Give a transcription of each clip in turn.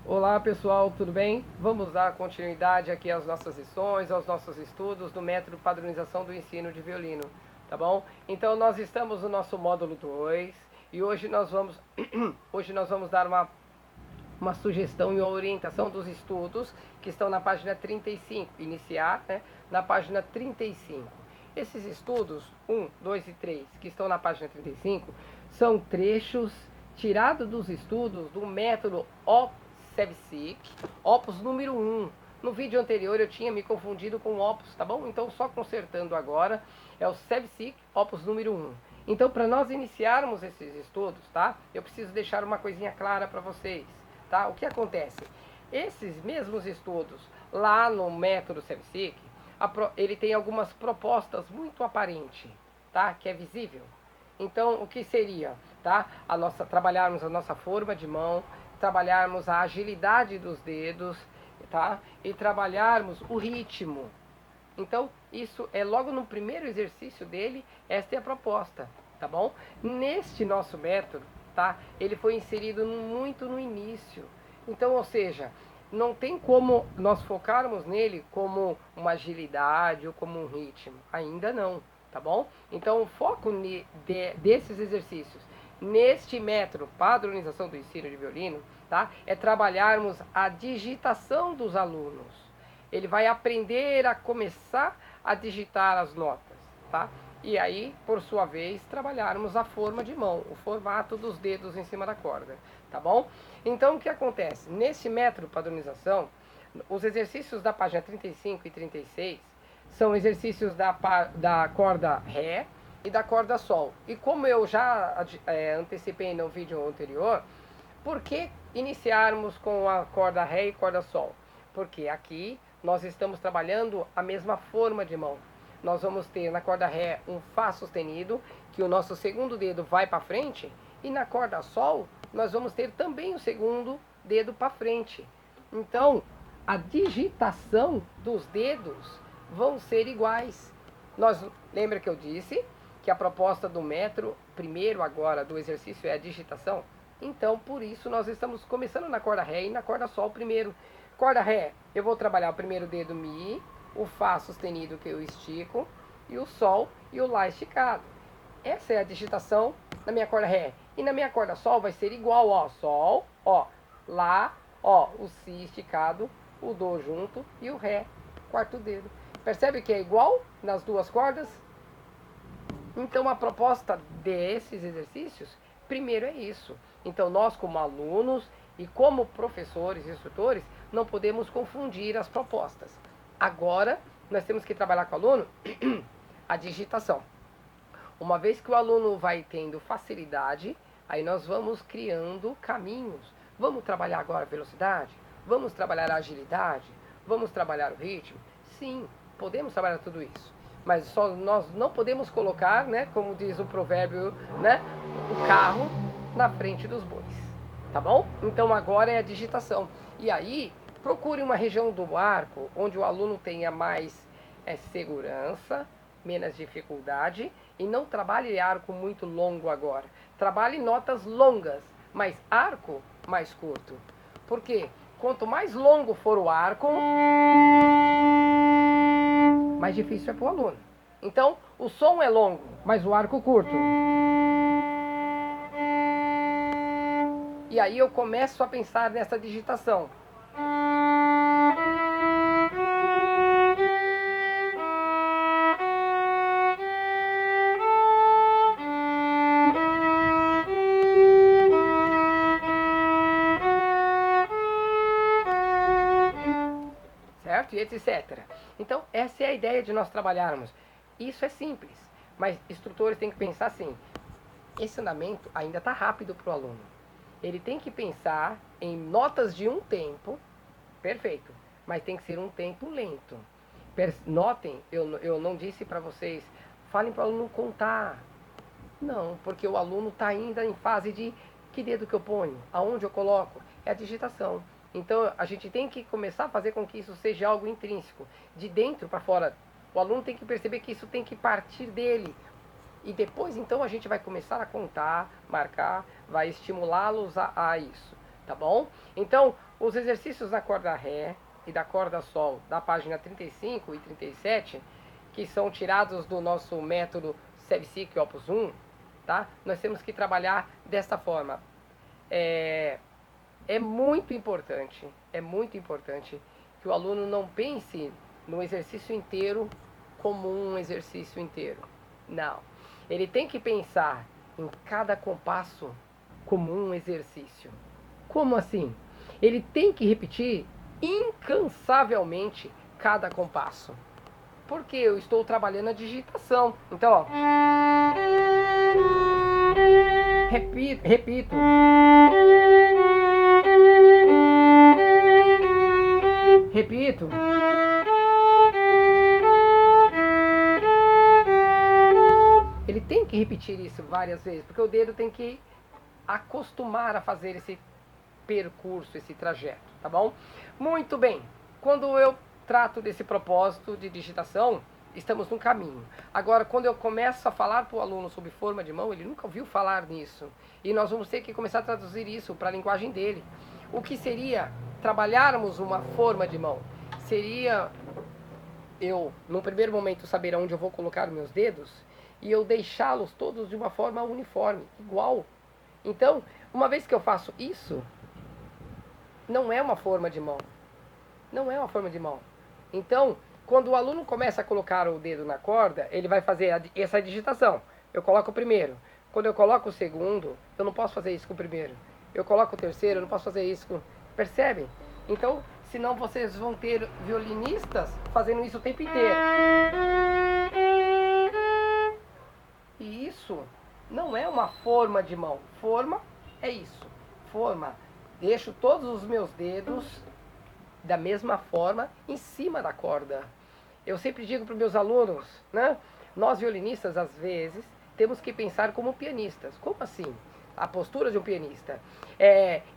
Olá pessoal, tudo bem? Vamos dar continuidade aqui às nossas lições, aos nossos estudos do método padronização do ensino de violino, tá bom? Então nós estamos no nosso módulo 2 e hoje nós vamos dar uma sugestão e uma orientação dos estudos que estão na página 35, iniciar, né, na página 35. Esses estudos, 1, 2 e 3, que estão na página 35, são trechos tirados dos estudos do método OPSEVSIC, Opus número 1. No vídeo anterior eu tinha me confundido com o Opus, tá bom? Então só consertando agora, é o SEVSIC Opus número 1. Então para nós iniciarmos esses estudos, tá? Eu preciso deixar uma coisinha clara para vocês, tá? O que acontece? Esses mesmos estudos lá no método SEVSIC, ele tem algumas propostas muito aparentes, tá? Que é visível. Então, o que seria, tá? Trabalharmos a nossa forma de mão, trabalharmos a agilidade dos dedos, tá? E trabalharmos o ritmo. Então, isso é logo no primeiro exercício dele, esta é a proposta, tá bom? Neste nosso método, tá? Ele foi inserido muito no início. Então, ou seja, não tem como nós focarmos nele como uma agilidade ou como um ritmo. Ainda não, tá bom? Então, o foco desses exercícios neste método padronização do ensino de violino, tá? É trabalharmos a digitação dos alunos. Ele vai aprender a começar a digitar as notas, tá? E aí, por sua vez, trabalharmos a forma de mão, o formato dos dedos em cima da corda, tá bom? Então, o que acontece? Nesse método padronização, os exercícios da página 35 e 36 são exercícios da corda Ré e da corda Sol. E como eu já antecipei no vídeo anterior, por que iniciarmos com a corda Ré e corda Sol? Porque aqui nós estamos trabalhando a mesma forma de mão. Nós vamos ter na corda Ré um Fá sustenido, que o nosso segundo dedo vai para frente, e na corda Sol nós vamos ter também o segundo dedo para frente. Então, a digitação dos dedos vão ser iguais. Lembra que eu disse que a proposta do metro, primeiro agora do exercício, é a digitação? Então, por isso, nós estamos começando na corda Ré e na corda Sol primeiro. Corda Ré, eu vou trabalhar o primeiro dedo Mi, o Fá sustenido que eu estico, e o Sol e o Lá esticado. Essa é a digitação na minha corda Ré. E na minha corda Sol vai ser igual, ó, Sol, ó, Lá, ó, o Si esticado, o Dó junto e o Ré, quarto dedo. Percebe que é igual nas duas cordas? Então a proposta desses exercícios, primeiro é isso. Então nós como alunos e como professores e instrutores, não podemos confundir as propostas. Agora, nós temos que trabalhar com o aluno a digitação. Uma vez que o aluno vai tendo facilidade, aí nós vamos criando caminhos. Vamos trabalhar agora a velocidade? Vamos trabalhar a agilidade? Vamos trabalhar o ritmo? Sim, podemos trabalhar tudo isso. Mas só nós não podemos colocar, né, como diz o provérbio, né, o carro na frente dos bois. Tá bom? Então agora é a digitação. E aí, procure uma região do arco onde o aluno tenha mais segurança, menos dificuldade, e não trabalhe arco muito longo agora. Trabalhe notas longas, mas arco mais curto. Por quê? Quanto mais longo for o arco, mais difícil é para o aluno. Então, o som é longo, mas o arco curto. E aí eu começo a pensar nessa digitação. Certo? E etc. Então, essa é a ideia de nós trabalharmos. Isso é simples, mas instrutores têm que pensar assim: esse andamento ainda está rápido para o aluno. Ele tem que pensar em notas de um tempo, perfeito, mas tem que ser um tempo lento. Notem, eu não disse para vocês, falem para o aluno contar. Não, porque o aluno está ainda em fase de que dedo que eu ponho, aonde eu coloco, é a digitação. Então a gente tem que começar a fazer com que isso seja algo intrínseco, de dentro para fora. O aluno tem que perceber que isso tem que partir dele. E depois então a gente vai começar a contar, marcar, vai estimulá-los a isso. tá bom? Então, os exercícios da corda Ré e da corda Sol, da página 35 e 37, que são tirados do nosso método SEVSIC Opus 1, tá? Nós temos que trabalhar desta forma. É muito importante que o aluno não pense no exercício inteiro como um exercício inteiro. Não. Ele tem que pensar em cada compasso como um exercício. Como assim? Ele tem que repetir incansavelmente cada compasso. Porque eu estou trabalhando a digitação. Então, ó. Repito. Repito. Ele tem que repetir isso várias vezes, porque o dedo tem que acostumar a fazer esse percurso, esse trajeto, tá bom? Muito bem. Quando eu trato desse propósito de digitação, estamos no caminho. Agora, quando eu começo a falar para o aluno sobre forma de mão, ele nunca ouviu falar nisso. E nós vamos ter que começar a traduzir isso para a linguagem dele. O que seria trabalharmos uma forma de mão? Seria eu, num primeiro momento, saber onde eu vou colocar meus dedos e eu deixá-los todos de uma forma uniforme, igual. Então, uma vez que eu faço isso, não é uma forma de mão. Não é uma forma de mão. Então, quando o aluno começa a colocar o dedo na corda, ele vai fazer essa digitação. Eu coloco o primeiro. Quando eu coloco o segundo, eu não posso fazer isso com o primeiro. Eu coloco o terceiro, eu não posso fazer isso com... Percebe? Então, senão vocês vão ter violinistas fazendo isso o tempo inteiro. E isso não é uma forma de mão. Forma é isso. Forma. Deixo todos os meus dedos da mesma forma em cima da corda. Eu sempre digo para os meus alunos, né? Nós violinistas, às vezes, temos que pensar como pianistas. Como assim? A postura de um pianista.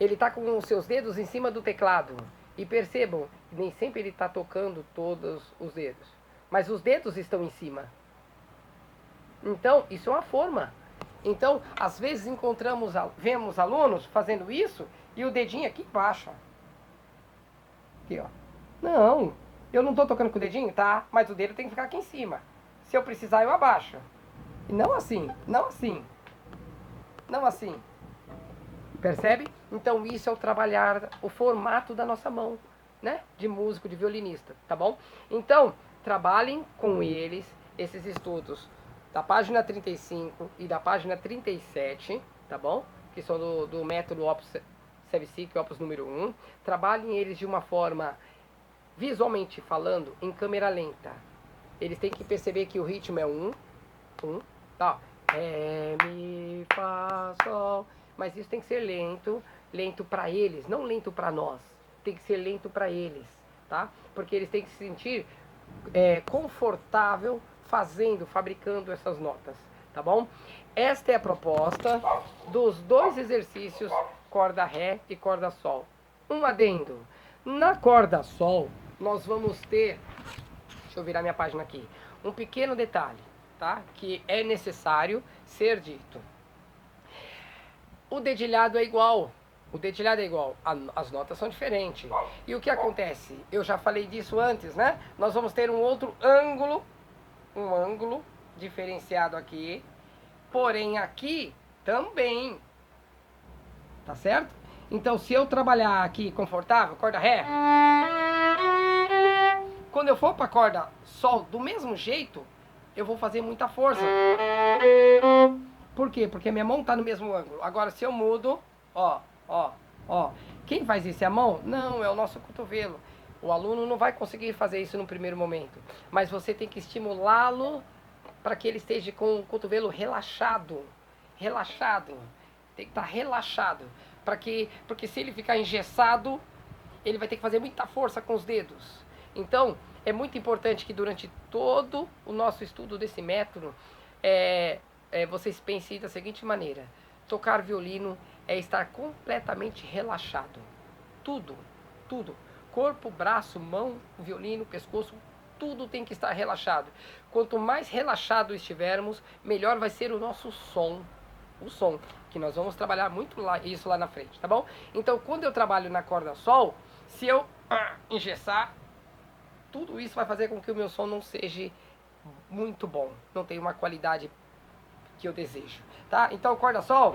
Ele está com os seus dedos em cima do teclado. E percebam, nem sempre ele está tocando todos os dedos. Mas os dedos estão em cima. Então, isso é uma forma. Então, às vezes vemos alunos fazendo isso e o dedinho aqui embaixo. Aqui, ó. Não, eu não estou tocando com o dedinho, tá? Mas o dedo tem que ficar aqui em cima. Se eu precisar, eu abaixo. E não assim, não assim. Não assim. Percebe? Então, isso é o trabalhar, o formato da nossa mão, né? De músico, de violinista, tá bom? Então, trabalhem com eles esses estudos da página 35 e da página 37, tá bom? Que são do método Opus SEVSIC, Opus número 1. Trabalhem eles de uma forma, visualmente falando, em câmera lenta. Eles têm que perceber que o ritmo é tá? Ré, mi, fá, sol. Mas isso tem que ser lento para eles, não lento para nós. Tem que ser lento para eles, tá? Porque eles têm que se sentir confortável fabricando essas notas, tá bom? Esta é a proposta dos dois exercícios corda Ré e corda Sol. Um adendo. Na corda Sol, nós vamos ter, deixa eu virar minha página aqui, um pequeno detalhe, tá? Que é necessário ser dito. O dedilhado é igual. O dedilhado é igual. As notas são diferentes. E o que acontece? Eu já falei disso antes, né? Nós vamos ter um outro ângulo, um ângulo diferenciado aqui. Porém, aqui também. Tá certo? Então, se eu trabalhar aqui confortável, corda Ré. Quando eu for para a corda Sol, do mesmo jeito, eu vou fazer muita força. Por quê? Porque minha mão está no mesmo ângulo. Agora, se eu mudo, ó. Quem faz isso é a mão? Não, é o nosso cotovelo. O aluno não vai conseguir fazer isso no primeiro momento. Mas você tem que estimulá-lo para que ele esteja com o cotovelo relaxado. Relaxado. Tem que estar relaxado. Porque se ele ficar engessado, ele vai ter que fazer muita força com os dedos. Então, é muito importante que durante todo o nosso estudo desse método, vocês pensem da seguinte maneira: tocar violino é estar completamente relaxado. Tudo. Corpo, braço, mão, violino, pescoço, tudo tem que estar relaxado. Quanto mais relaxado estivermos, melhor vai ser o nosso som. o som, que nós vamos trabalhar muito isso lá na frente, tá bom? Então, quando eu trabalho na corda sol, se eu engessar, tudo isso vai fazer com que o meu som não seja muito bom, não tenha uma qualidade que eu desejo, tá? Então, corda sol,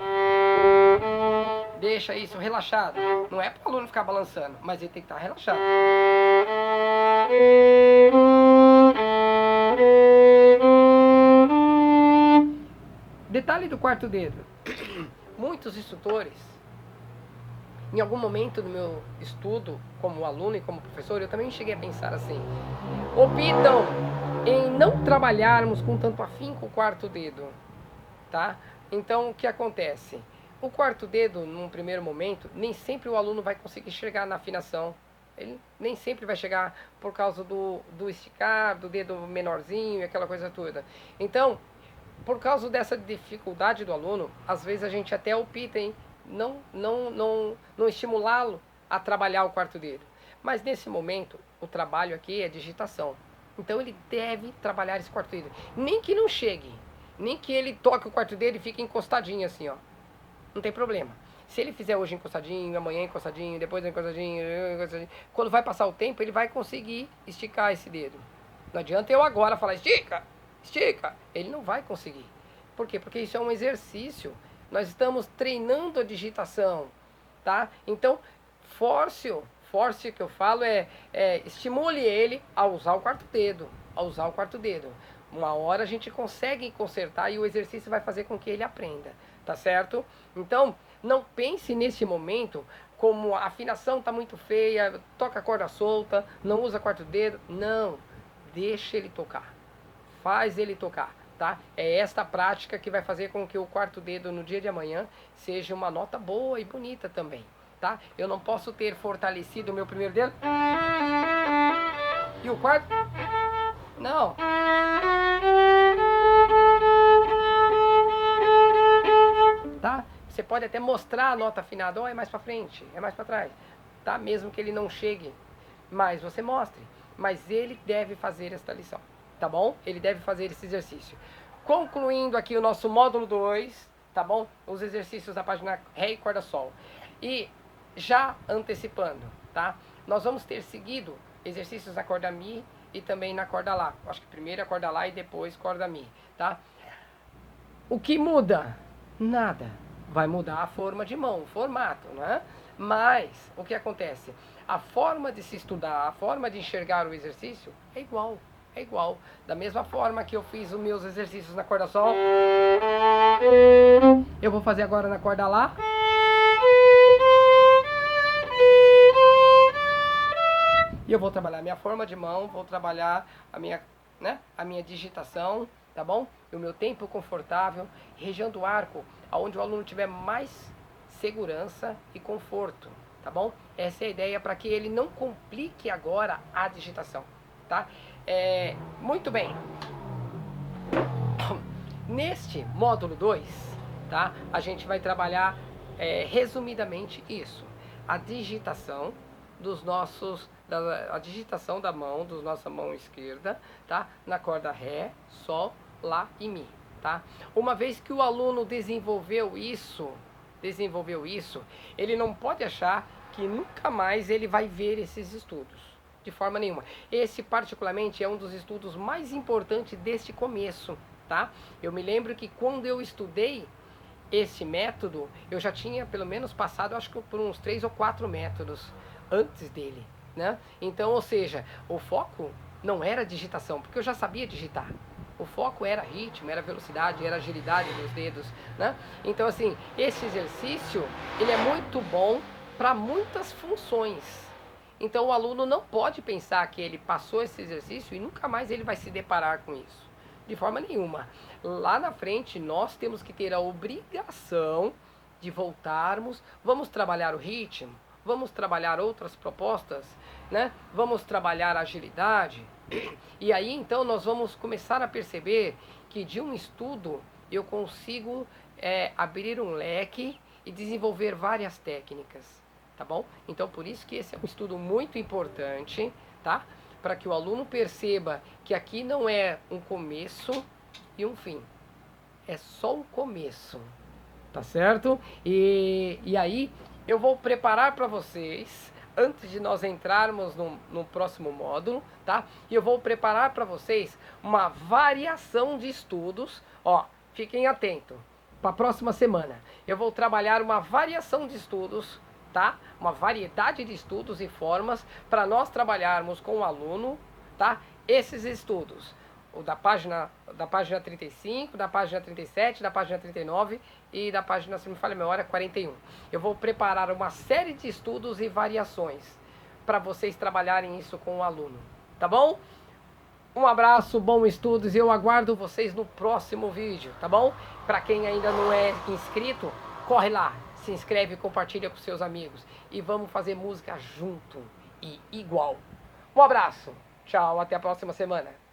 deixa isso relaxado. Não é para o aluno ficar balançando, mas ele tem que estar relaxado. Detalhe do quarto dedo. Muitos instrutores, em algum momento do meu estudo como aluno e como professor, eu também cheguei a pensar assim: optam em não trabalharmos com tanto afinco o quarto dedo, tá? Então, o que acontece? O quarto dedo, num primeiro momento, nem sempre o aluno vai conseguir chegar na afinação. Ele nem sempre vai chegar por causa do esticar, do dedo menorzinho e aquela coisa toda. Então, por causa dessa dificuldade do aluno, às vezes a gente até opta em não estimulá-lo a trabalhar o quarto dedo. Mas nesse momento, o trabalho aqui é digitação. Então ele deve trabalhar esse quarto dedo. Nem que não chegue, nem que ele toque o quarto dedo e fique encostadinho assim, ó. Não tem problema. Se ele fizer hoje encostadinho, amanhã encostadinho, depois encostadinho, quando vai passar o tempo, ele vai conseguir esticar esse dedo. Não adianta eu agora falar, estica, estica. Ele não vai conseguir. Por quê? Porque isso é um exercício. Nós estamos treinando a digitação, tá? Então, force que eu falo estimule ele a usar o quarto dedo, Uma hora a gente consegue consertar e o exercício vai fazer com que ele aprenda, tá certo? Então, não pense nesse momento como a afinação está muito feia, toca a corda solta, não usa quarto dedo. Não, deixa ele tocar, faz ele tocar, tá? É esta prática que vai fazer com que o quarto dedo no dia de amanhã seja uma nota boa e bonita também, tá? Eu não posso ter fortalecido o meu primeiro dedo e o quarto, não. Tá? Você pode até mostrar a nota afinada, é mais para frente, é mais para trás, tá? Mesmo que ele não chegue, mas você mostre. Mas ele deve fazer esta lição, tá bom? Ele deve fazer esse exercício. Concluindo aqui o nosso módulo 2, tá bom? Os exercícios da página Ré e corda sol. E já antecipando, tá? Nós vamos ter seguido exercícios na corda Mi e também na corda Lá. Acho que primeiro a corda Lá e depois corda Mi, tá? O que muda? Nada. Vai mudar a forma de mão, o formato, né? Mas, o que acontece? A forma de se estudar, a forma de enxergar o exercício é igual. É igual. Da mesma forma que eu fiz os meus exercícios na corda Sol, eu vou fazer agora na corda Lá. E eu vou trabalhar a minha forma de mão, vou trabalhar a minha digitação, tá bom? E o meu tempo confortável, região do arco, onde o aluno tiver mais segurança e conforto, tá bom? Essa é a ideia para que ele não complique agora a digitação, tá? Muito bem. Neste módulo 2, tá? A gente vai trabalhar resumidamente isso. A digitação a digitação da mão, da nossa mão esquerda, tá? Na corda Ré, Sol, Lá e Mi, tá? Uma vez que o aluno desenvolveu isso, ele não pode achar que nunca mais ele vai ver esses estudos, de forma nenhuma. Esse particularmente é um dos estudos mais importantes deste começo, tá? Eu me lembro que quando eu estudei esse método, eu já tinha pelo menos passado, acho que por uns 3 ou 4 métodos antes dele, né? Então, ou seja, o foco não era digitação, porque eu já sabia digitar. O foco era ritmo, era velocidade, era agilidade dos dedos, né? Então, assim, esse exercício, ele é muito bom para muitas funções. Então, o aluno não pode pensar que ele passou esse exercício e nunca mais ele vai se deparar com isso. De forma nenhuma. Lá na frente, nós temos que ter a obrigação de voltarmos, vamos trabalhar o ritmo, vamos trabalhar outras propostas, né? Vamos trabalhar a agilidade. E aí, então, nós vamos começar a perceber que de um estudo eu consigo abrir um leque e desenvolver várias técnicas, tá bom? Então, por isso que esse é um estudo muito importante, tá? Para que o aluno perceba que aqui não é um começo e um fim. É só um começo. tá certo? E aí eu vou preparar para vocês, antes de nós entrarmos no próximo módulo, tá? E eu vou preparar para vocês uma variação de estudos, ó, fiquem atentos, para a próxima semana. Eu vou trabalhar uma variação de estudos, tá? Uma variedade de estudos e formas para nós trabalharmos com o aluno, tá? Esses estudos, o da página 35, da página 37, da página 39 e da página, se não me falha a memória, 41. Eu vou preparar uma série de estudos e variações para vocês trabalharem isso com o aluno, tá bom? Um abraço, bons estudos e eu aguardo vocês no próximo vídeo, tá bom? Para quem ainda não é inscrito, corre lá, se inscreve e compartilha com seus amigos. E vamos fazer música junto e igual. Um abraço, tchau, até a próxima semana.